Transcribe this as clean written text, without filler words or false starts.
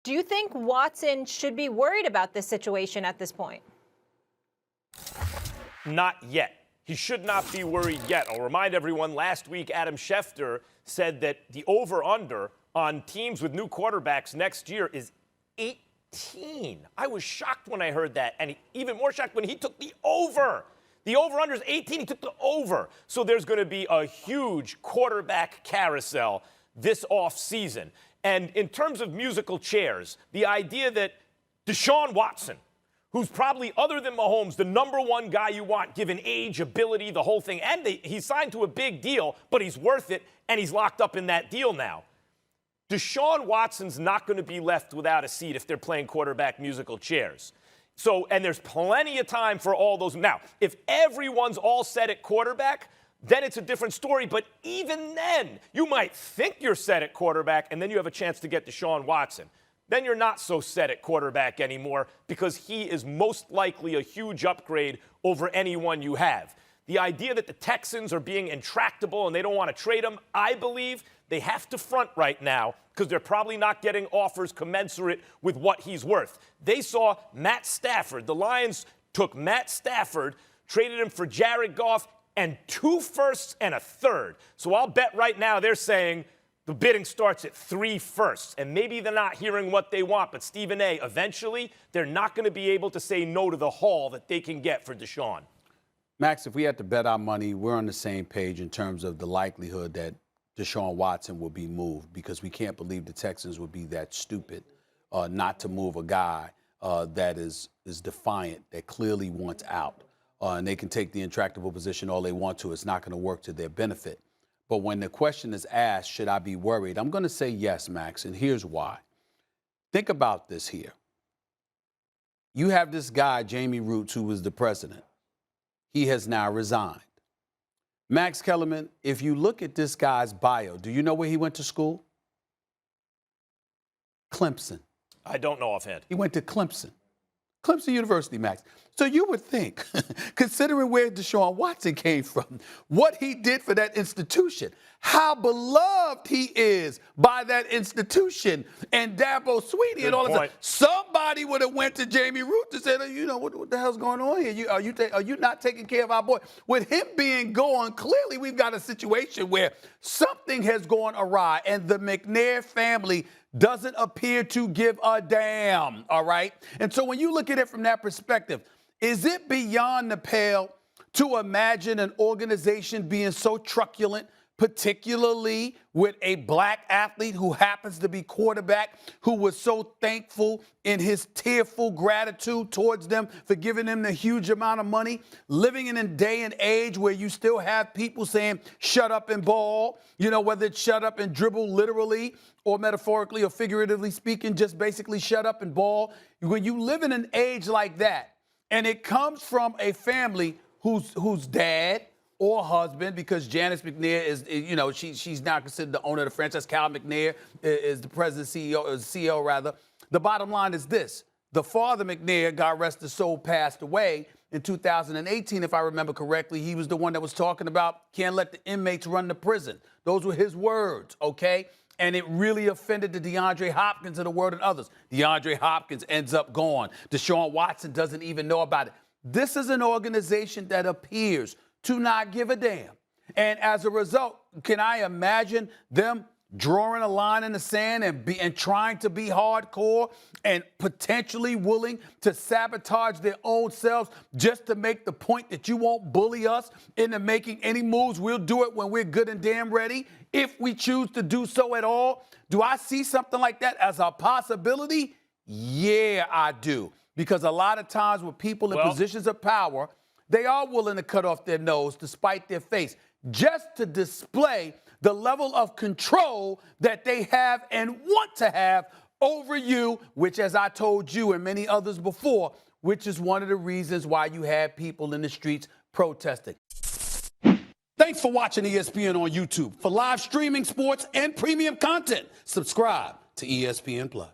Do you think Watson should be worried about this situation at this point? Not yet. He should not be worried yet. I'll remind everyone, last week Adam Schefter said that the over-under on teams with new quarterbacks next year is 18. I was shocked when I heard that, and even more shocked when he took the over. The over-under is 18. He took the over. So there's going to be a huge quarterback carousel this offseason. And in terms of musical chairs, the idea that Deshaun Watson, who's probably, other than Mahomes, the number one guy you want, given age, ability, the whole thing, and he's signed to a big deal, but he's worth it, and he's locked up in that deal now. Deshaun Watson's not going to be left without a seat if they're playing quarterback musical chairs. So, and there's plenty of time for all those. Now, if everyone's all set at quarterback, then it's a different story. But even then, you might think you're set at quarterback, and then you have a chance to get Deshaun Watson. Then you're not so set at quarterback anymore because he is most likely a huge upgrade over anyone you have. The idea that the Texans are being intractable and they don't want to trade him, I believe they have to front right now because they're probably not getting offers commensurate with what he's worth. They saw Matt Stafford. The Lions took Matt Stafford, traded him for Jared Goff, and 2 firsts and a third. So I'll bet right now they're saying the bidding starts at 3 firsts. And maybe they're not hearing what they want, but Stephen A., eventually they're not going to be able to say no to the haul that they can get for Deshaun. Max, if we had to bet our money, we're on the same page in terms of the likelihood that Deshaun Watson will be moved, because we can't believe the Texans would be that stupid not to move a guy that is defiant, that clearly wants out. And they can take the intractable position all they want to. It's not going to work to their benefit. But when the question is asked, should I be worried? I'm going to say yes, Max, and here's why. Think about this here. You have this guy, Jamie Roots, who was the president. He has now resigned. Max Kellerman, if you look at this guy's bio, do you know where he went to school? Clemson. I don't know offhand. He went to Clemson. Clemson University, Max. So you would think, considering where Deshaun Watson came from, what he did for that institution, how beloved he is by that institution, and Dabo Swinney and all that stuff, somebody would have went to Jamie Roots and said, you know, what the hell's going on here? Are you not taking care of our boy? With him being gone, clearly we've got a situation where something has gone awry, and the McNair family doesn't appear to give a damn, all right? And so when you look at it from that perspective, is it beyond the pale to imagine an organization being so truculent, particularly with a black athlete who happens to be quarterback, who was so thankful in his tearful gratitude towards them for giving him the huge amount of money, living in a day and age where you still have people saying, shut up and ball, you know, whether it's shut up and dribble literally or metaphorically or figuratively speaking, just basically shut up and ball. When you live in an age like that, and it comes from a family whose dad or husband, because Janice McNair is, you know, she's now considered the owner of the franchise. Cal McNair is the president, CEO rather. The bottom line is this. The father, McNair, God rest his soul, passed away in 2018, if I remember correctly. He was the one that was talking about can't let the inmates run the prison. Those were his words, okay? And it really offended the DeAndre Hopkins of the world and others. DeAndre Hopkins ends up gone. Deshaun Watson doesn't even know about it. This is an organization that appears to not give a damn. And as a result, can I imagine them drawing a line in the sand and trying to be hardcore and potentially willing to sabotage their own selves just to make the point that you won't bully us into making any moves? We'll do it when we're good and damn ready, if we choose to do so at all. Do I see something like that as a possibility? Yeah, I do. Because a lot of times with people in positions of power, they are willing to cut off their nose to spite their face just to display the level of control that they have and want to have over you, which, as I told you and many others before, which is one of the reasons why you have people in the streets protesting. Thanks for watching ESPN on YouTube. For live streaming, sports, and premium content, subscribe to ESPN+.